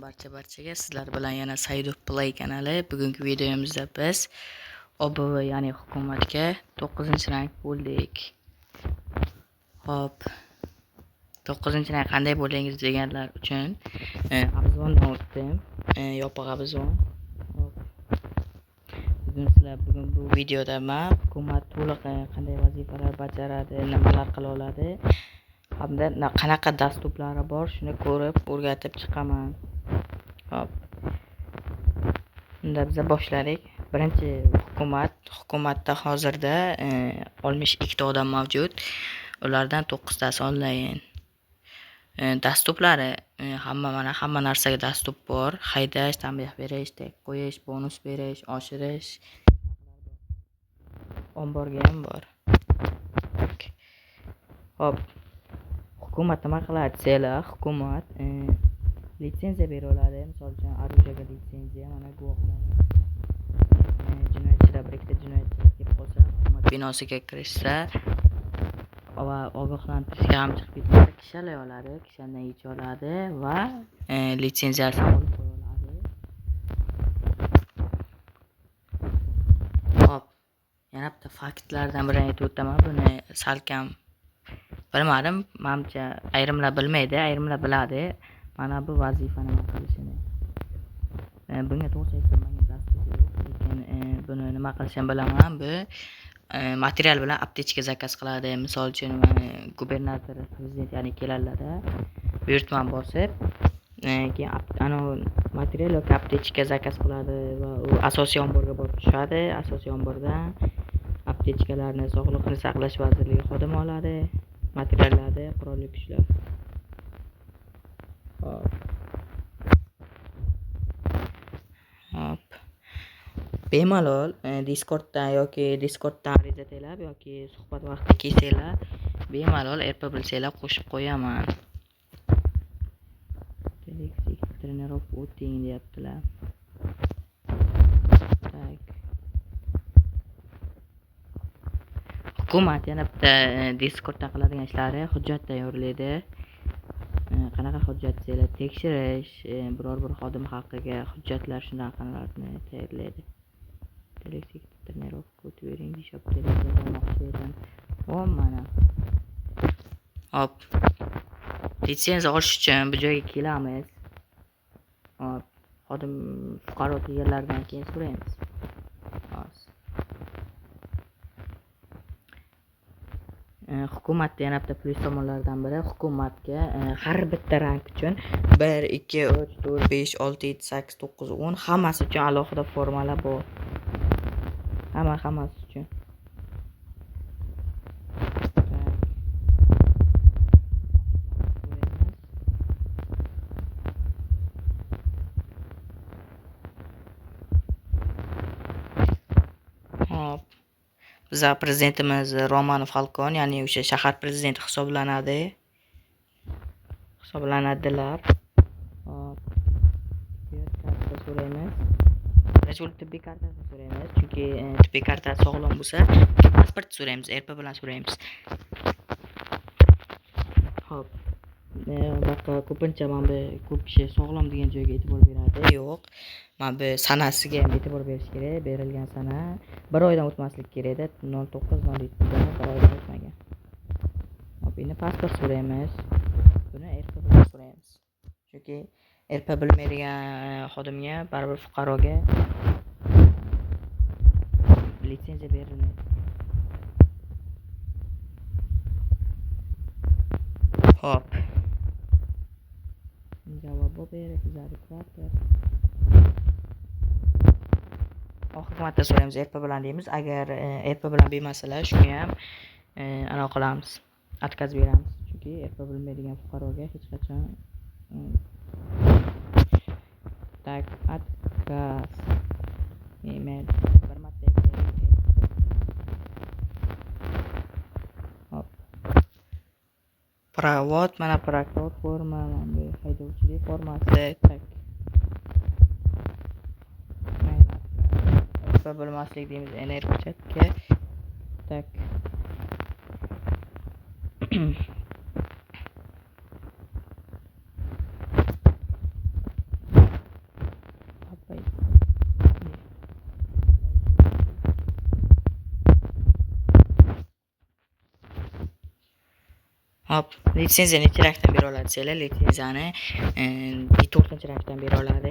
barchaga sizlar bilan yana Saidov Play kanali. Bugungi videomizda biz OBV ya'ni hukumatga 9-rank bo'ldik. Hop. 9-rank qanday bo'ldingiz deganlar uchun abzondan o'tdim. Yopiq abzon. Bugun bu videoda men hukumat to'liq qanday vazifalar bajaradi, nimalar qila oladi hamda qanaqa dasturlari bor shuni ko'rib o'rgatib chiqaman. Hop. Unda biz boshladik. Birinchi hukumatda hozirda 62 ta odam mavjud. Ulardan 9 tasi onlayn. Dasturlari hamma narsaga dastur bor. Haydash, tanbeh berish, tek qo'yish, bonus berish, oshirish. Omborga ham bor. Hop. Hukumat nima qiladi desanglar, hukumat litsenziya bera oladi. Misol uchun Arujaga litsenziya, mana guvohlar. Jinoyatchilar bir ikkita jinoyatchilar kelib qolsa, hukumat binosiga kirishsa va ogohlantirishga ham chiqib ketsa, kishanlay oladi, kishandan yecha oladi va litsenziyasini olib qo'ya oladi. Hop. Yana bitta faktlardan birini aytib o'taman. Buni salkam bilmadim. Menimcha ayrimlar bilmaydi, ayrimlar biladi. Mana bu vazifa nima qilishini. Bunga to'g'ri aytmagan dastur yo'q, lekin buni nima qilishini bilaman. Bu material bilan aptechka zakaz qiladi. Misol uchun gubernator, prezident ya'ni keladilar-da, buyurtma bosib, keyin ana material yoki aptechka zakaz qiladi va u asosiy omborga borib tushadi. Asosiy ombordan aptechkalarni Sog'liqni saqlash vazirligi xodimi oladi. Materiallarni qurolli kuchlar. Hop. Bemalol Discorddan ariza telab yoki suhbat vaqtida kelsanglar, bemalol RP bilsanglar qo'shib qo'yaman. Trenirovka o'ting deyaptilar. Hukumat yana bitta Discorddan qiladigan ishlari hujjat tayyorlaydi. Qanaqa hujjat desanglar, tekshirish, biror bir xodim haqqiga hujjatlar shunaqalarni tayyorlaydi. Trenirovka o'tib bering deyaptilar. Mana. Hop. Litsenziya olish uchun bu joyga kelamiz. Hop. Xodim fuqaro kelganlardan keyin so'raymiz. Hukumatda yana bitta plyus tomonlardan biri, hukumatga har bitta rank uchun 1, 2, 3, 4, 5, 6, 7, 8, 9, 10 hammasi uchun alohida formalar bor. Hammasi uchun. Hop. Bizning prezidentimiz Romano Falcon, ya'ni o'sha shahar prezidenti hisoblanadilar. Hop. Karta so'raymiz. Rejul tibbiy kartasini so'raymiz, chunki tibbiy karta sog'lom bo'lsa, pasport so'raymiz, RP bilan so'raymiz. Hop. Baqa ko'pincha mana bu ko'p kishi sog'lom degan joyga e'tibor beradi. Yo'q. Mana bu sanasiga ham e'tibor berish kerak. Berilgan sana 1 oydan o'tmaslik kerak-da. 09-07dan 1 oydan o'tmagan. Hop, endi pasport so'raymiz. Buni RP bilan so'raymiz. Chunki RP bilmaydigan xodimga, baribir fuqaroga litsenziya berilmaydi. Hop. Javob berib zariflar. Oxirgi marta so'raymiz, RP bilan deymiz. Agar RP bilan bermasalar, shuni ham anaqa qilamiz. Отказ beramiz. Chunki RP bilmaydigan fuqaroga hech qachon отказ email bir marta hop. Pravod, mana prokuror forma, mana haydovchilik formasi, bilmaslik deymiz, energichatga Hop, litsenziyani necha rakdan bera oladi desanglar, litsenziyani 4-rakdan bera oladi.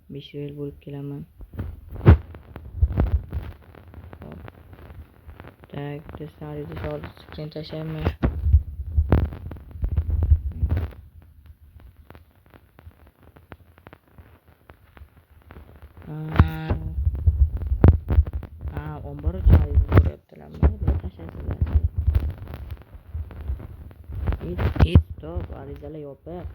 5 yil bo'lib kelaman. Tak, testarizni solib screen tashlaymi? Ombor joyi ko'ryaptilarmi? Bular tashlaysiz. Stop, arizalar yopiq.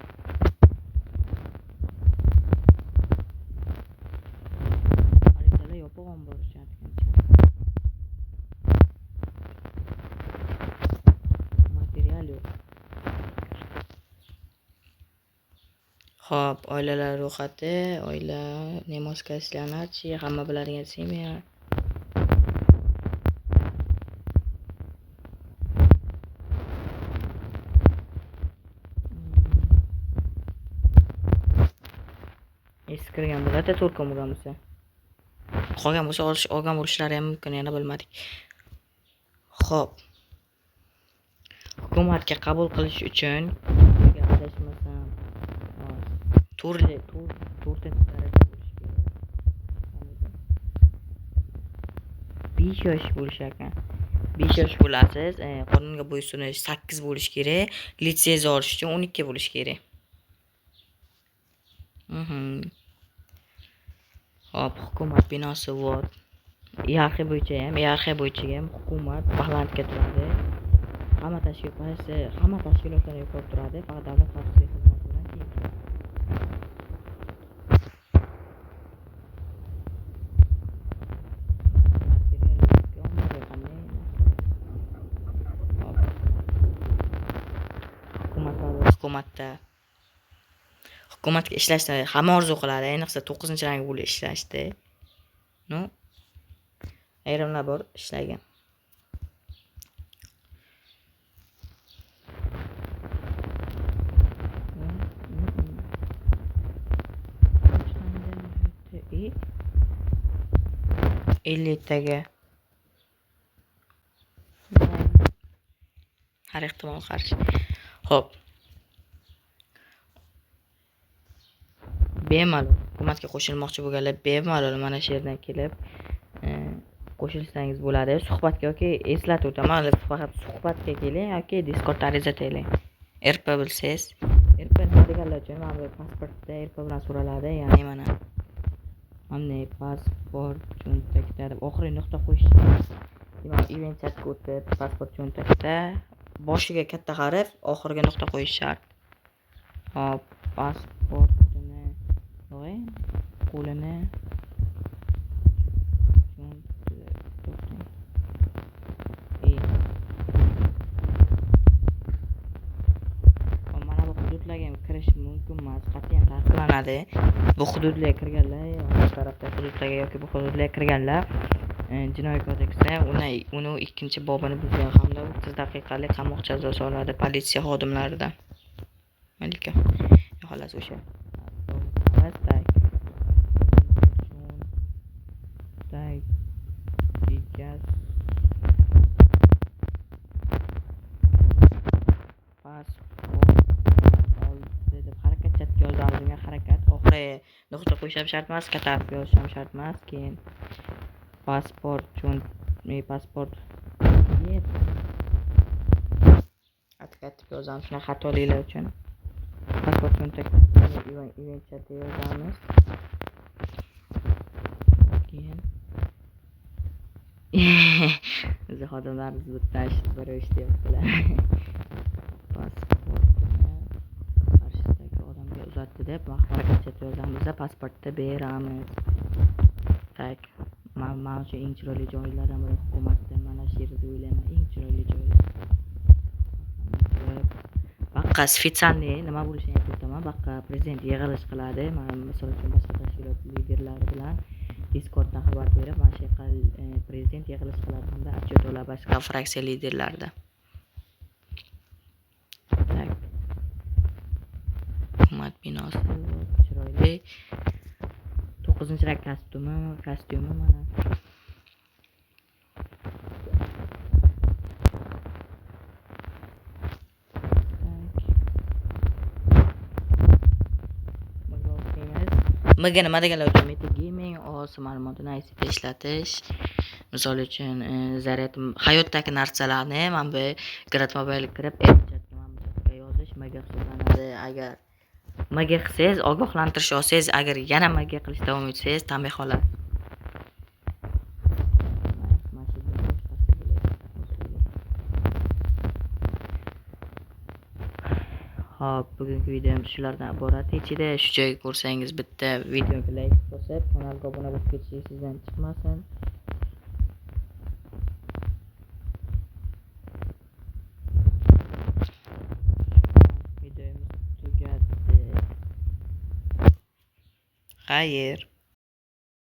Arizalar yopiq ombor material yo'q. Xo'p, oilalar ro'yxati, oila, Nemoskaya Slyanarchi, hamma biladigan semya. Eski kirgan bo'ladi, to'rtga bo'lgan bo'lsa. Qolgan bo'lsa olgan bo'lishlari ham mumkin, yana bilmadik. Xo'p. Hukumatga qabul qilish uchun adashmasam to'rtinchi daraja bo'lishi kerak. 5 yosh bo'lishi ekan. 5 yosh bo'lasiz, qonunga bo'ysunish 8 bo'lishi kerak, litsenziya olish uchun 12 bo'lishi kerak. Hop, hukumat binosi bor. Iyarxiya bo'yicha ham hukumat balandga turadi. Hamma tashkilotlar yuqori turadi, faqat davlat xavfsizlik xizmatidan keyin. Hukumatga ishlashni hamma orzu qiladi, ayniqsa 9-rangi bo'lib ishlashdi. Ayrimlar bor ishlagan. Elitaga har ehtimol qarshi. Xo'p. Bemalol hukumatga qo'shilmoqchi bo'lganlar bemalol mana shu yerdan kelib qo'shilsangiz bo'ladi. Suhbatga yoki eslatib o'taman, faqat suhbatga keling yoki Discord ariza tayling. RP bilsangiz, RP nima deganlar uchun mana bu pasportda RP bilan so'raladi, ya'ni mana Hamne pasport cho'ntakda deb oxiriga nuqta qo'yish. Demak, event chatga o'tib, pasport cho'ntakda boshiga katta harf, oxiriga nuqta qo'yish shart. Hop, pasportini qo'lini mana bu hududlarga kirish mumkin emas, qat'iyan taqiqlanadi. Bu hududlarga kirganlar, tarafda hududlarga yoki bu hududlarga kirganlar jinoiy kodeksda uni 2-bobini buzgan hamda 30 daqiqalik qamoq jazosi oladi politsiya xodimlaridan. Malika. Xolos o'sha. Harakat oxiriga nuqta qo'yish ham shart emas, katta harf yozish ham shart emas. Keyin pasport atib yozamiz shuna xatoliklar uchun. Pasport cho'ntakda event chatda yozamiz. Keyin biz xodimlarimiz bitta bir ishlayaptilar. Uzatdi deb harakat yordamida pasportda beramiz. Tak, mana shu eng chiroyli joylardan biri hukumatda, mana shu yerda o'ylayman eng chiroyli joy. Baqqa ofitsialniy nima bo'lishini aytaman. Baqqa prezident yig'ilish qiladi. Mana misol uchun boshqa tashkilot liderlari bilan Discorddan xabar berib, mana shu prezident yig'ilish qiladi hamda отчет oladi boshqa fraksiya liderlarida. Hukumat binosi chiroyli 9-rak kostyumi mana Mega nima deganlar uchun Meta Gaming oz ma'lumotini ICT ishlatish. Misol uchun, zaryad hayotdagi narsalarni mana bu Grat Mobile kirib, chatga yozish mega hisoblanadi. Agar mega qilsangiz, ogohlantirish olsangiz, agar yana mega qilish davom etsangiz, tanbeh oladi. Hop, bugungi videom shulardan iborat. Ichida shu joyga ko'rsangiz bitta videoga like bosib, kanalga obuna bo'lib ketishingiz sizdan chiqmasin. Videomiz tugadi. Xayr.